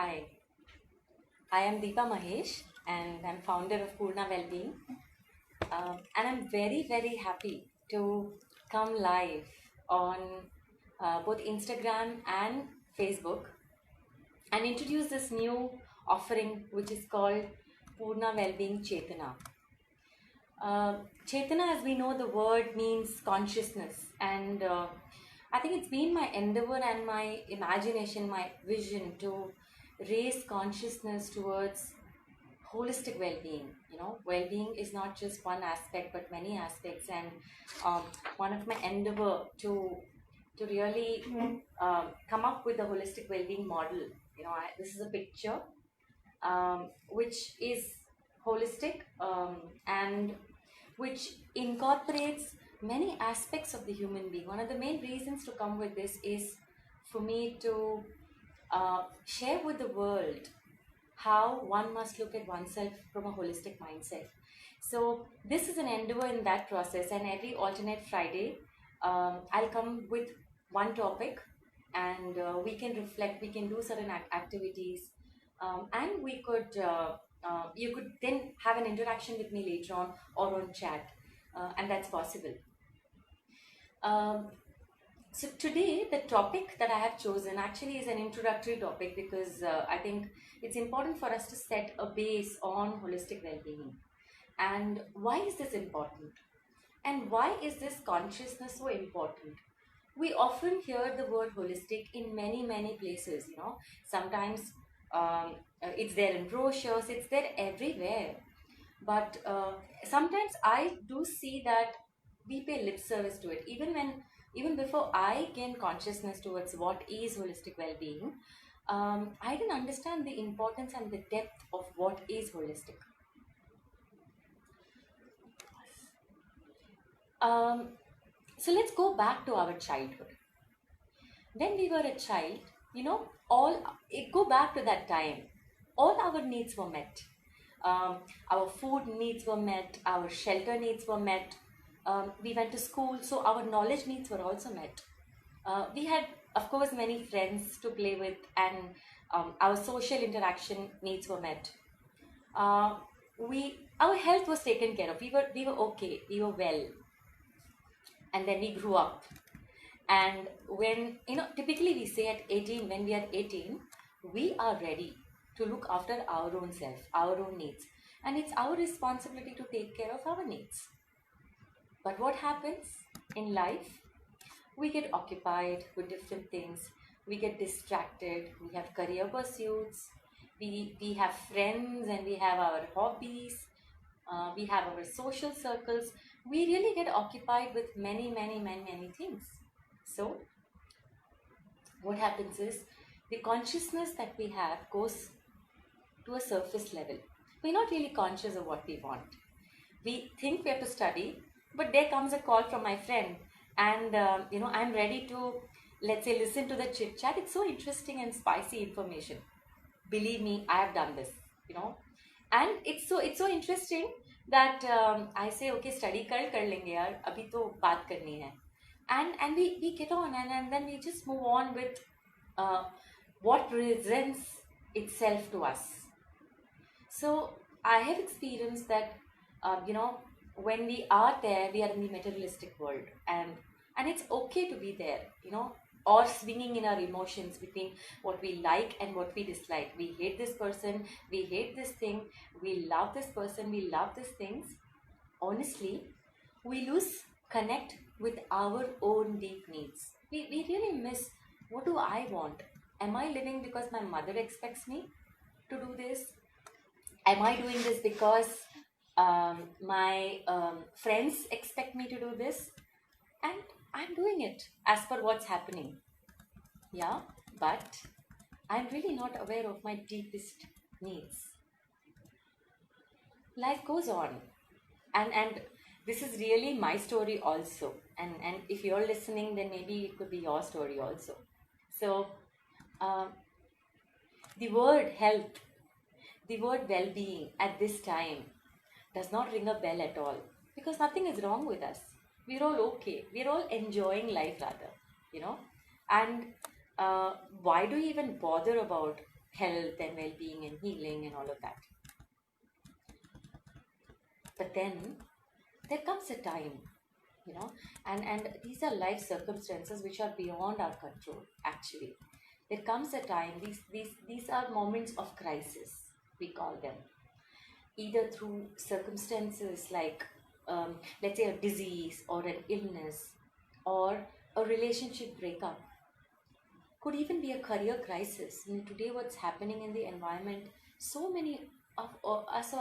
Hi, I am Deepa Mahesh and I'm founder of Poorna Wellbeing. And I'm very, very happy to come live on both Instagram and Facebook and introduce this new offering which is called Poorna Wellbeing Chetanaa. Chetana, as we know, the word means consciousness, and I think it's been my endeavor and my imagination, my vision to raise consciousness towards holistic well-being. Well-being is not just one aspect, but many aspects, and one of my endeavor to really come up with a holistic well-being model. This is a picture which is holistic and which incorporates many aspects of the human being. One of the main reasons to come with this is for me to share with the world how one must look at oneself from a holistic mindset. So this is an endeavor in that process, and every alternate Friday, I'll come with one topic, and we can reflect. We can do certain activities, and you could then have an interaction with me later on or on chat, and that's possible. Um, so today, the topic that I have chosen actually is an introductory topic because I think it's important for us to set a base on holistic well-being. And why is this important? And why is this consciousness so important? We often hear the word holistic in many, many places. Sometimes it's there in brochures, it's there everywhere. But sometimes I do see that we pay lip service to it, even before I gain consciousness towards what is holistic well-being. I didn't understand the importance and the depth of what is holistic. um, so let's go back to our childhood. When we were a child, all go back to that time, all our needs were met. um, our food needs were met, our shelter needs were met. We went to school, so our knowledge needs were also met. We had, of course, many friends to play with, and our social interaction needs were met. uh, our health was taken care of. We were okay, we were well. And then we grew up, and when typically we say at 18, when we are 18, we are ready to look after our own self, our own needs, and it's our responsibility to take care of our needs. But what happens in life? We get occupied with different things, we get distracted, we have career pursuits, we have friends, and we have our hobbies, we have our social circles. We really get occupied with many, many, many, many things. So what happens is the consciousness that we have goes to a surface level. We're not really conscious of what we want. We think we have to study, but there comes a call from my friend, and I'm ready to, let's say, listen to the chit chat. It's so interesting and spicy information. Believe me, I have done this, and it's so interesting that I say, okay, study kar lenge yaar, abhi to baat karni hai. And we get on, and then we just move on with uh, what presents itself to us. So I have experienced that, when we are there, we are in the materialistic world, and it's okay to be there, or swinging in our emotions between what we like and what we dislike. We hate this person, we hate this thing, we love this person, we love these things. Honestly, we lose connect with our own deep needs. We really miss, what do I want? Am I living because my mother expects me to do this? Am I doing this because my friends expect me to do this? And I'm doing it as per what's happening. Yeah, but I'm really not aware of my deepest needs. Life goes on, and this is really my story also. And if you're listening, then maybe it could be your story also. So, uh, the word health, the word well-being at this time does not ring a bell at all, because nothing is wrong with us. We're all okay. We're all enjoying life, rather, you know. And why do you even bother about health and well-being and healing and all of that. But then there comes a time, you know, and these are life circumstances which are beyond our control, actually. There comes a time, these are moments of crisis, we call them, either through circumstances like, let's say, a disease or an illness, or a relationship breakup, could even be a career crisis. Today, what's happening in the environment, so many of us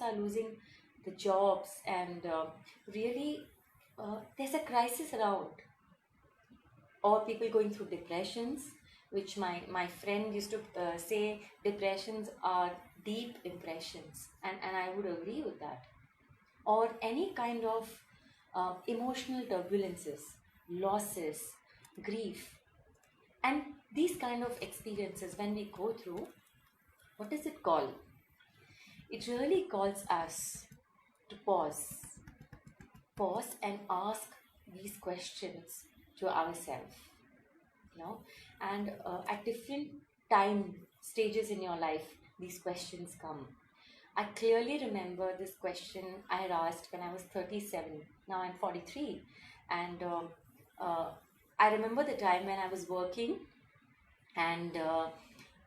are losing the jobs, and really, there's a crisis around. Or people going through depressions, which my friend used to say depressions are deep impressions, and I would agree with that. Or any kind of emotional turbulences, losses, grief, and these kind of experiences, when we go through, what does it call? It really calls us to pause and ask these questions to ourselves, you know. And at different time stages in your life, these questions come. I clearly remember this question I had asked when I was 37. Now I'm 43. And I remember the time when I was working, and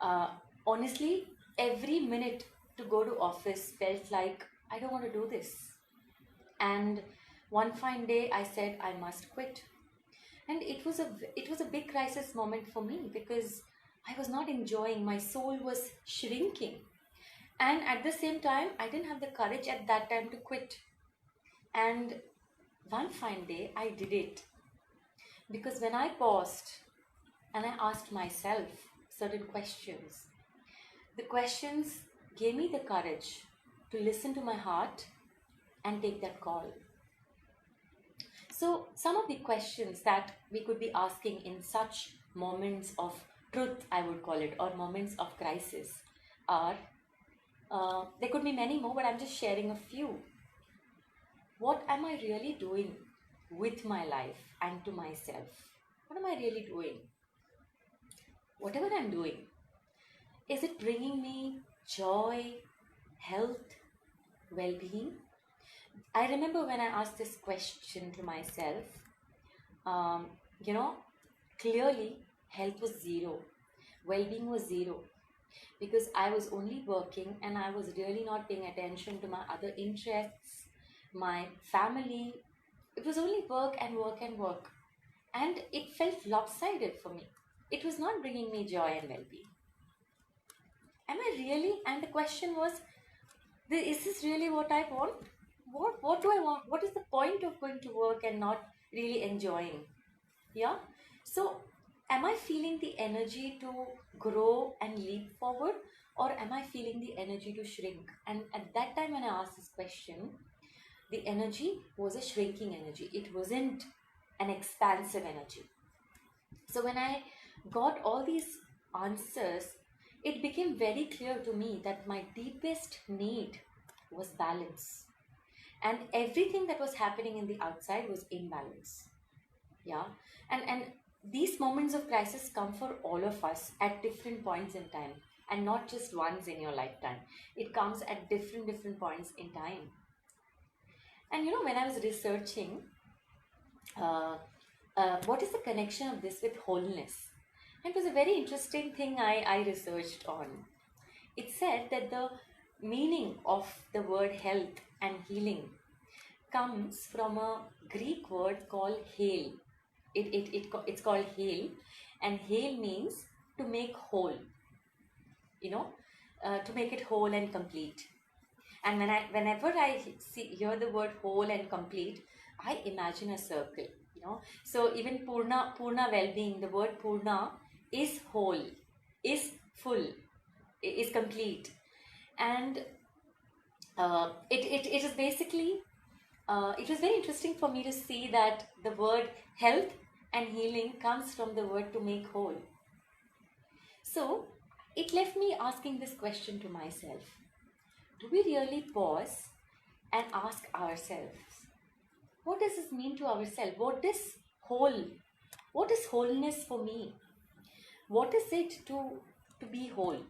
uh, honestly, every minute to go to office felt like I don't want to do this. And one fine day I said I must quit. And it was a big crisis moment for me, because I was not enjoying, my soul was shrinking, and at the same time I didn't have the courage at that time to quit. And one fine day I did it, because when I paused and I asked myself certain questions, the questions gave me the courage to listen to my heart and take that call. So, some of the questions that we could be asking in such moments of truth, I would call it, or moments of crisis, are, there could be many more, but I'm just sharing a few. What am I really doing with my life and to myself? What am I really doing? Whatever I'm doing, is it bringing me joy, health, well being? I remember when I asked this question to myself, um, you know, clearly health was zero, well being was zero, because I was only working and I was really not paying attention to my other interests, my family. It was only work and work and work, and it felt lopsided for me. It was not bringing me joy and well being. Am I really? And the question was, is this really what I want? What do I want? What is the point of going to work and not really enjoying? Yeah. So, am I feeling the energy to grow and leap forward, or am I feeling the energy to shrink? And at that time, when I asked this question, the energy was a shrinking energy. It wasn't an expansive energy. So, when I got all these answers, it became very clear to me that my deepest need was balance. And everything that was happening in the outside was imbalance. Yeah. And these moments of crisis come for all of us at different points in time, and not just once in your lifetime. It comes at different points in time. And when I was researching, uh, what is the connection of this with wholeness, it was a very interesting thing I researched on. It said that the meaning of the word health and healing comes from a Greek word called hail. It's called hail, and hail means to make whole, to make it whole and complete. And whenever I hear the word whole and complete, I imagine a circle. So even Poorna Wellbeing, the word Poorna is whole, is full, is complete. And it is basically, it was very interesting for me to see that the word health and healing comes from the word to make whole. So it left me asking this question to myself. Do we really pause and ask ourselves, what does this mean to ourselves? What is whole? What is wholeness for me? What is it to to be whole?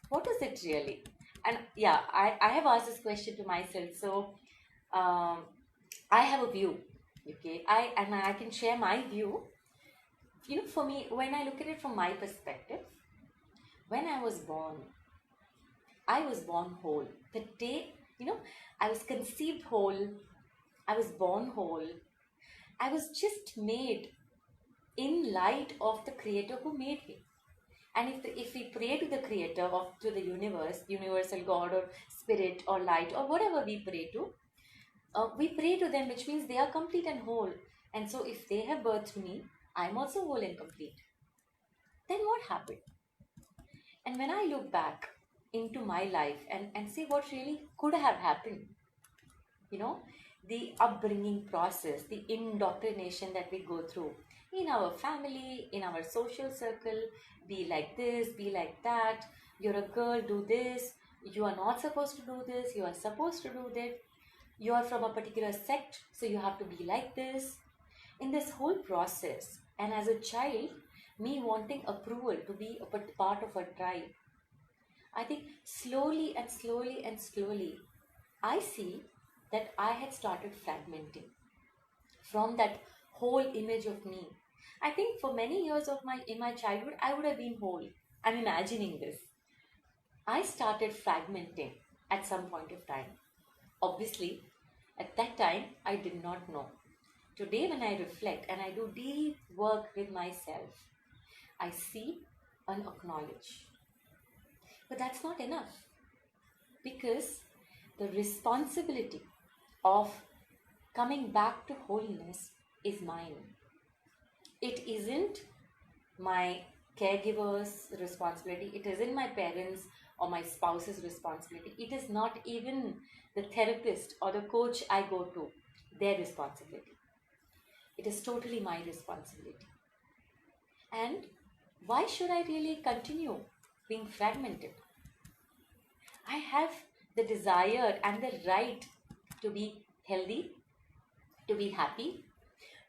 What is it really? And yeah, I have asked this question to myself. So um, I have a view. Okay, I can share my view. For me, when I look at it from my perspective, when I was born whole. The day, I was conceived whole, I was born whole, I was just made in light of the creator who made me. And if we pray to the creator, to the universe, universal God or spirit or light or whatever we pray to, we pray to them, which means they are complete and whole. And so if they have birthed me, I'm also whole and complete. Then what happened? And when I look back into my life and see what really could have happened, you know, the upbringing process, the indoctrination that we go through in our family, in our social circle, be like this, be like that, you're a girl, do this, you are not supposed to do this, you are supposed to do that, you are from a particular sect, so you have to be like this. In this whole process, and as a child, me wanting approval to be a part of a tribe, I think slowly and slowly and slowly, I see that I had started fragmenting from that whole image of me. I think for many years of my in my childhood, I would have been whole. I'm imagining this. I started fragmenting at some point of time. Obviously, at that time, I did not know. Today, when I reflect and I do deep work with myself, I see and acknowledge. But that's not enough, because the responsibility of coming back to wholeness is mine. It isn't my caregiver's responsibility, it isn't my parents or my spouse's responsibility, it is not even the therapist or the coach I go to, their responsibility. It is totally my responsibility. And why should I really continue being fragmented? I have the desire and the right to be healthy, to be happy,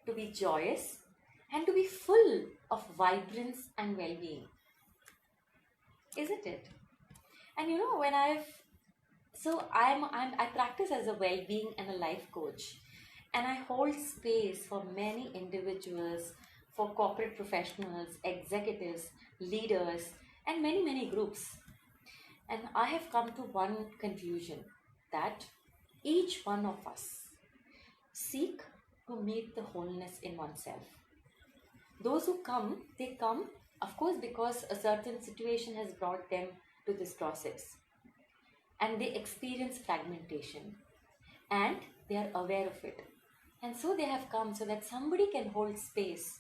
to be joyous, and to be full of vibrance and well being. Isn't it? And when I practice as a well being and a life coach, and I hold space for many individuals, for corporate professionals, executives, leaders, and many, many groups. And I have come to one conclusion, that each one of us seek to meet the wholeness in oneself. Those who come, they come, of course, because a certain situation has brought them to this process. And they experience fragmentation. And they are aware of it. And so they have come so that somebody can hold space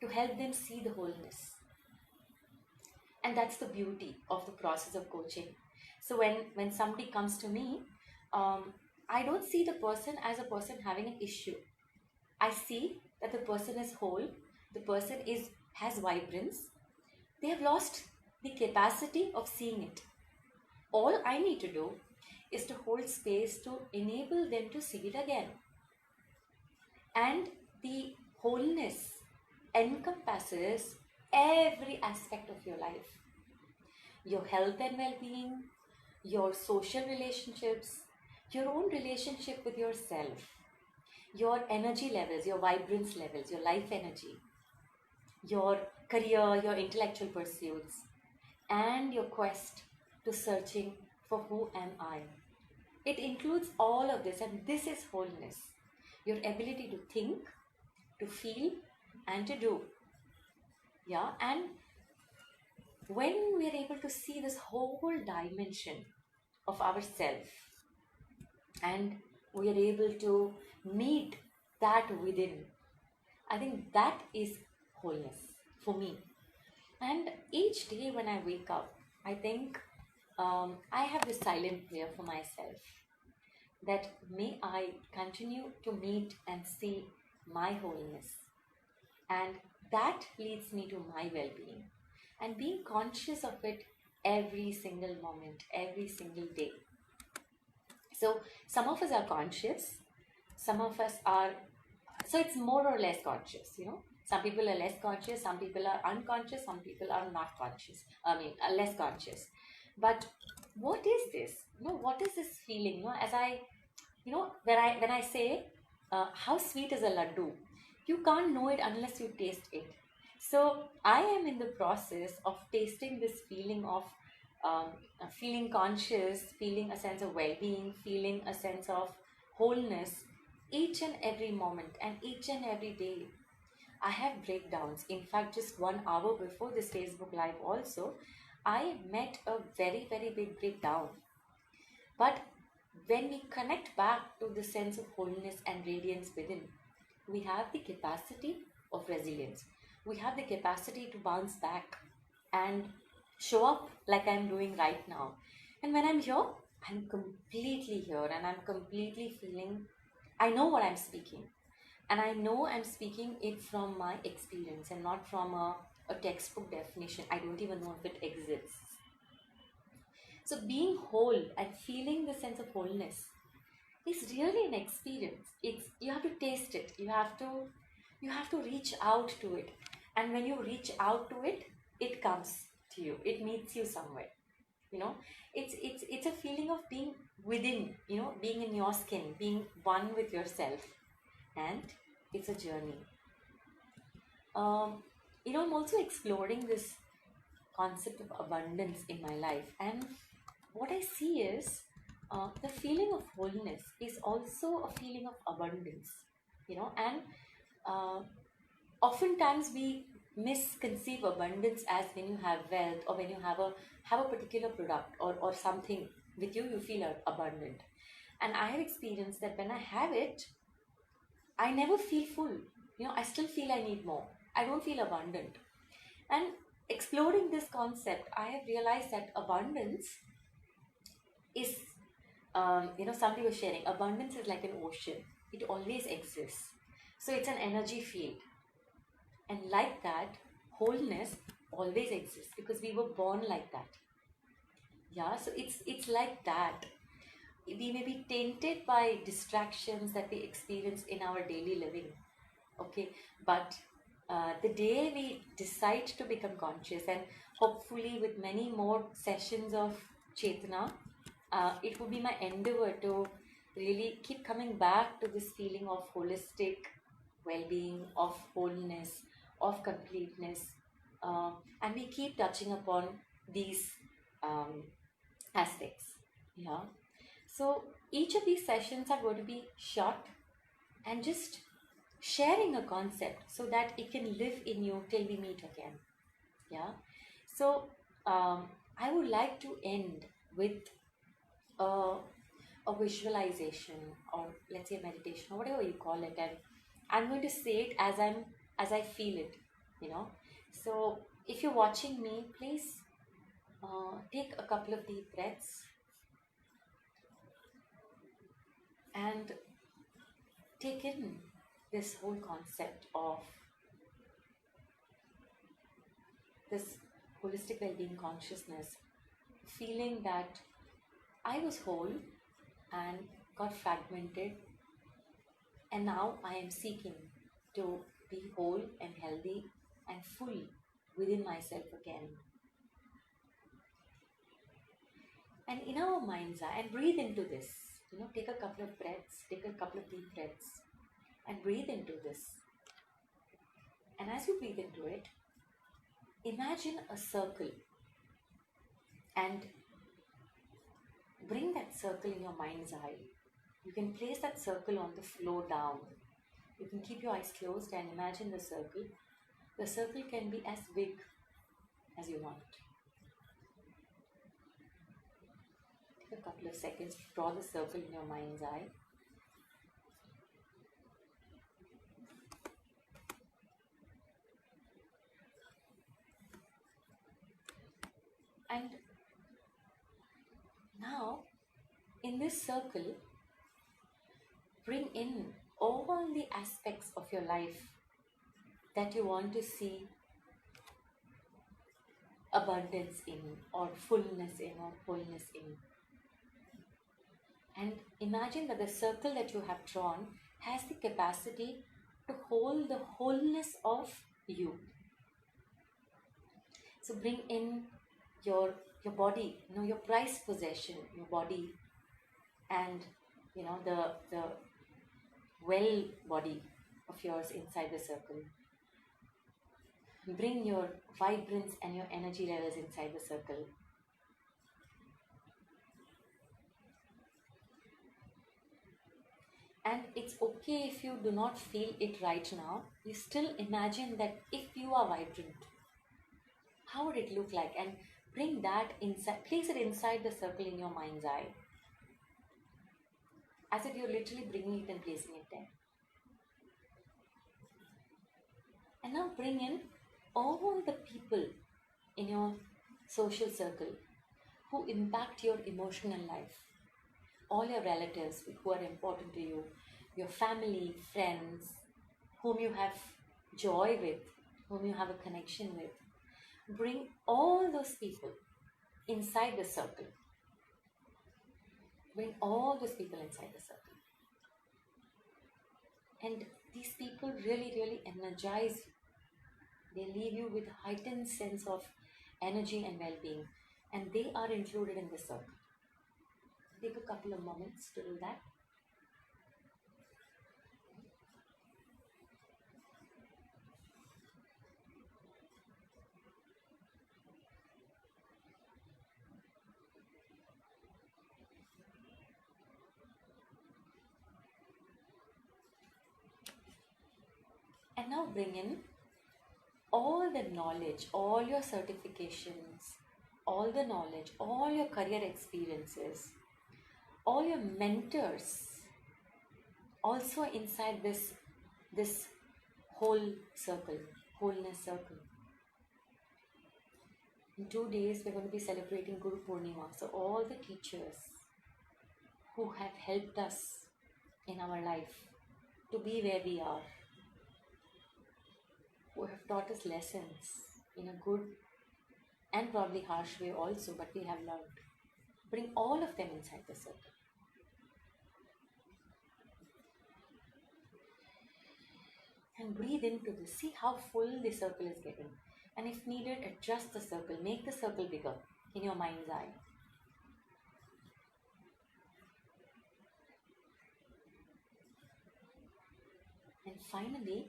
to help them see the wholeness. And that's the beauty of the process of coaching. So when somebody comes to me, I don't see the person as a person having an issue. I see that the person is whole, the person has vibrance. They have lost the capacity of seeing it. All I need to do is to hold space to enable them to see it again. And the wholeness encompasses every aspect of your life. Your health and well-being, your social relationships, your own relationship with yourself, your energy levels, your vibrance levels, your life energy, your career, your intellectual pursuits, and your quest to searching for who am I. It includes all of this, and this is wholeness. Your ability to think, to feel, and to do. Yeah, and when we are able to see this whole dimension of ourself, and we are able to meet that within, I think that is wholeness for me. And each day when I wake up, I think I have this silent prayer for myself, that may I continue to meet and see my wholeness. And that leads me to my well being. And being conscious of it every single moment, every single day. So, some of us are conscious, some of us are, so it's more or less conscious, Some people are less conscious, some people are unconscious, some people are not conscious. I mean, are less conscious. But what is this? What is this feeling? As I, when I say, how sweet is a laddu, you can't know it unless you taste it. So I am in the process of tasting this feeling of feeling conscious, feeling a sense of well-being, feeling a sense of wholeness each and every moment and each and every day. I have breakdowns. In fact, just 1 hour before this Facebook Live, also, I met a very, very big breakdown. But when we connect back to the sense of wholeness and radiance within, we have the capacity of resilience. We have the capacity to bounce back and show up like I'm doing right now. And when I'm here, I'm completely here and I'm completely feeling, I know what I'm speaking. And I know I'm speaking it from my experience and not from a textbook definition. I don't even know if it exists. So being whole and feeling the sense of wholeness is really an experience. It's, you have to taste it. You have to reach out to it. And when you reach out to it, it comes to you. It meets you somewhere. You know, it's a feeling of being within, being in your skin, being one with yourself. And it's a journey. um, I'm also exploring this concept of abundance in my life, and what I see is the feeling of wholeness is also a feeling of abundance. And uh, oftentimes we misconceive abundance as when you have wealth, or when you have a particular product, or something with you, you feel abundant. And I have experienced that when I have it, I never feel full. I still feel I need more. I don't feel abundant. And exploring this concept, I have realized that abundance is, somebody was sharing, abundance is like an ocean. It always exists. So it's an energy field. And like that, wholeness always exists because we were born like that. Yeah, so it's like that. We may be tainted by distractions that we experience in our daily living. Okay, but the day we decide to become conscious, and hopefully with many more sessions of Chetanaa, it would be my endeavor to really keep coming back to this feeling of holistic well-being, of wholeness, of completeness, and we keep touching upon these um, aspects. Yeah. So each of these sessions are going to be short and just sharing a concept so that it can live in you till we meet again. Yeah. So I would like to end with a, a visualization, or let's say a meditation, or whatever you call it, and I'm going to say it as I feel it. So if you're watching me, please take a couple of deep breaths and take in this whole concept of this holistic well-being consciousness, feeling that I was whole and got fragmented, and now I am seeking to be whole and healthy and full within myself again. And in our mind's eye, and breathe into this. Take a couple of breaths, take a couple of deep breaths, and breathe into this. And as you breathe into it, imagine a circle and bring that circle in your mind's eye. You can place that circle on the floor down. You can keep your eyes closed and imagine the circle. The circle can be as big as you want. Take a couple of seconds to draw the circle in your mind's eye. And now, in this circle, bring in all the aspects of your life that you want to see abundance in, or fullness in, or wholeness in. And imagine that the circle that you have drawn has the capacity to hold the wholeness of you. So bring in your your body, your prized possession, your body, and the well body of yours inside the circle. Bring your vibrance and your energy levels inside the circle. And it's okay if you do not feel it right now. You still imagine that if you are vibrant, how would it look like? And bring that inside, place it inside the circle in your mind's eye, as if you're literally bringing it and placing it there. And now bring in all the people in your social circle who impact your emotional life, all your relatives who are important to you, your family, friends, whom you have joy with, whom you have a connection with. Bring all those people inside the circle. Bring all those people inside the circle. And these people really, really energize you. They leave you with a heightened sense of energy and well-being. And they are included in the circle. Take a couple of moments to do that. And now bring in all the knowledge, all your certifications, all the knowledge, all your career experiences, all your mentors also inside this whole circle, wholeness circle. In 2 days, we're going to be celebrating Guru Purnima. So all the teachers who have helped us in our life to be where we are, who have taught us lessons in a good and probably harsh way also, but we have learned. Bring all of them inside the circle. And breathe into this. See how full the circle is getting. And if needed, adjust the circle. Make the circle bigger in your mind's eye. And finally,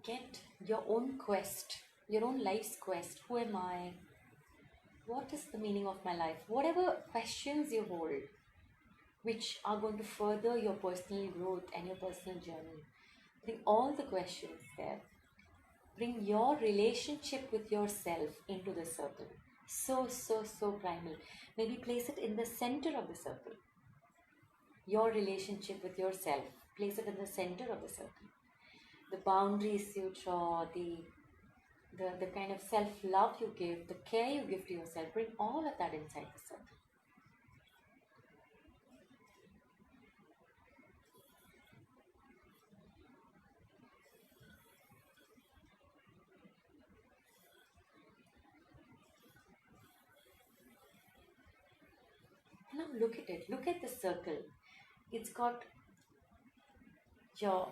get your own quest, your own life's quest. Who am I? What is the meaning of my life? Whatever questions you hold, which are going to further your personal growth and your personal journey. Bring all the questions there. Bring your relationship with yourself into the circle. So, so, so primal. Maybe place it in the center of the circle. Your relationship with yourself. Place it in the center of the circle. The boundaries you draw, the kind of self-love you give, the care you give to yourself. Bring all of that inside the circle. Now look at it. Look at the circle. It's got your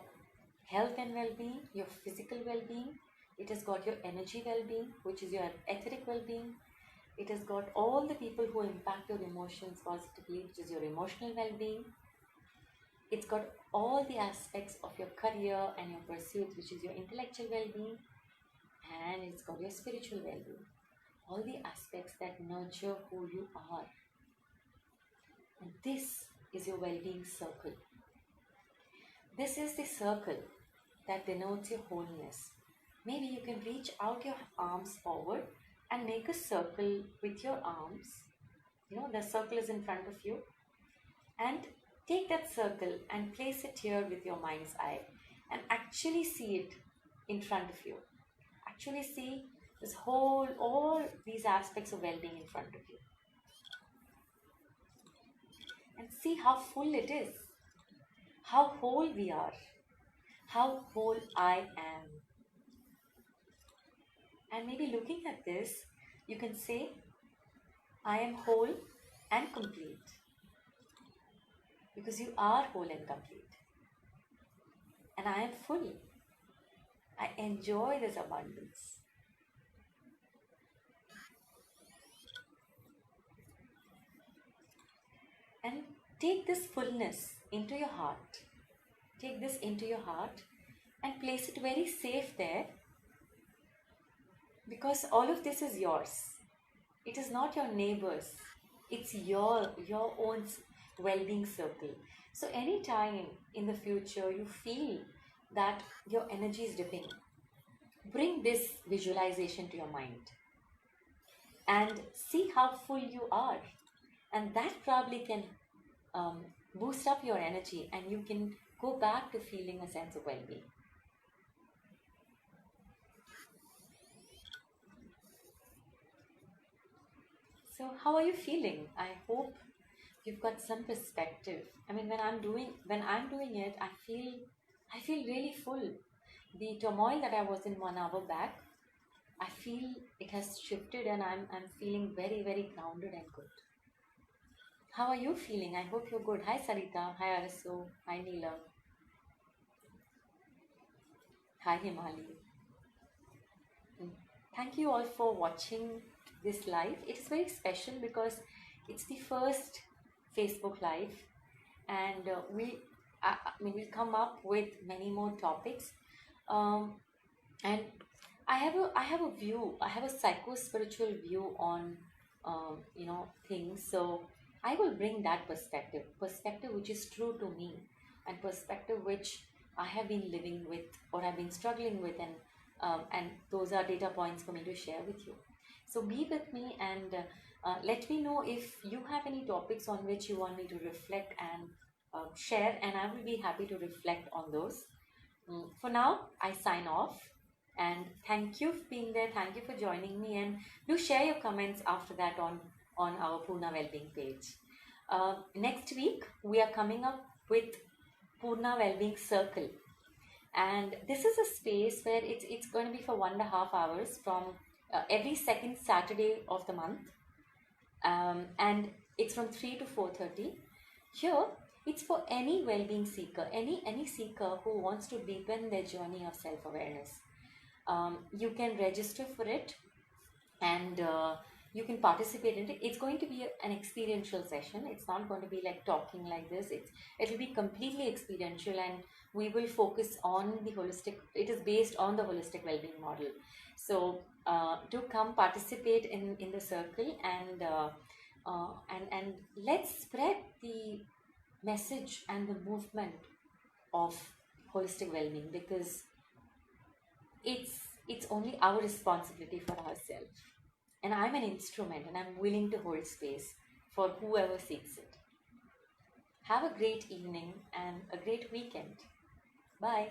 health and well-being, your physical well-being. It has got your energy well-being, which is your etheric well-being. It has got all the people who impact your emotions positively, which is your emotional well-being. It's got all the aspects of your career and your pursuits, which is your intellectual well-being. And it's got your spiritual well-being. All the aspects that nurture who you are. And this is your well-being circle. This is the circle that denotes your wholeness. Maybe you can reach out your arms forward and make a circle with your arms. The circle is in front of you. And take that circle and place it here with your mind's eye. And actually see it in front of you. Actually see all these aspects of well-being in front of you. And see how full it is. How whole we are. How whole I am. And maybe looking at this, you can say, I am whole and complete. Because you are whole and complete. and I am full. I enjoy this abundance. And take this fullness into your heart. Take this into your heart and place it very safe there, because all of this is yours. It is not your neighbor's. It's your own well-being circle. So anytime in the future you feel that your energy is dipping, bring this visualization to your mind and see how full you are. And that probably can um, boost up your energy, and you can go back to feeling a sense of well-being. So how are you feeling? I hope you've got some perspective. I mean, when I'm doing it, I feel really full. The turmoil that I was in 1 hour back, I feel it has shifted, and I'm feeling very, very grounded and good. How are you feeling? I hope you're good. Hi Sarita. Hi Arasu. Hi Neela. Hi Himali. Mm. Thank you all for watching this live. It's very special because it's the first Facebook live, and we'll come up with many more topics. Um, and I have a view. I have a psycho spiritual view on things. So I will bring that perspective which is true to me, and perspective which I have been living with or I've been struggling with, and those are data points for me to share with you. So be with me, and let me know if you have any topics on which you want me to reflect and share, and I will be happy to reflect on those. For now, I sign off, and thank you for being there. Thank you for joining me, and do share your comments after that on our Poorna Wellbeing page. Next week, we are coming up with Poorna Wellbeing Circle, and this is a space where it's going to be for 1.5 hours from every second Saturday of the month, and it's from 3 to 4:30. Here, it's for any well-being seeker, any seeker who wants to deepen their journey of self-awareness. You can register for it, and you can participate in it. It's going to be an experiential session. It's not going to be like talking like this. It'll be completely experiential, and we will focus on the holistic. It is based on the holistic well-being model. So do come participate in the circle, and let's spread the message and the movement of holistic well-being, because it's only our responsibility for ourselves, and I'm an instrument, and I'm willing to hold space for whoever seeks it. Have a great evening and a great weekend. Bye.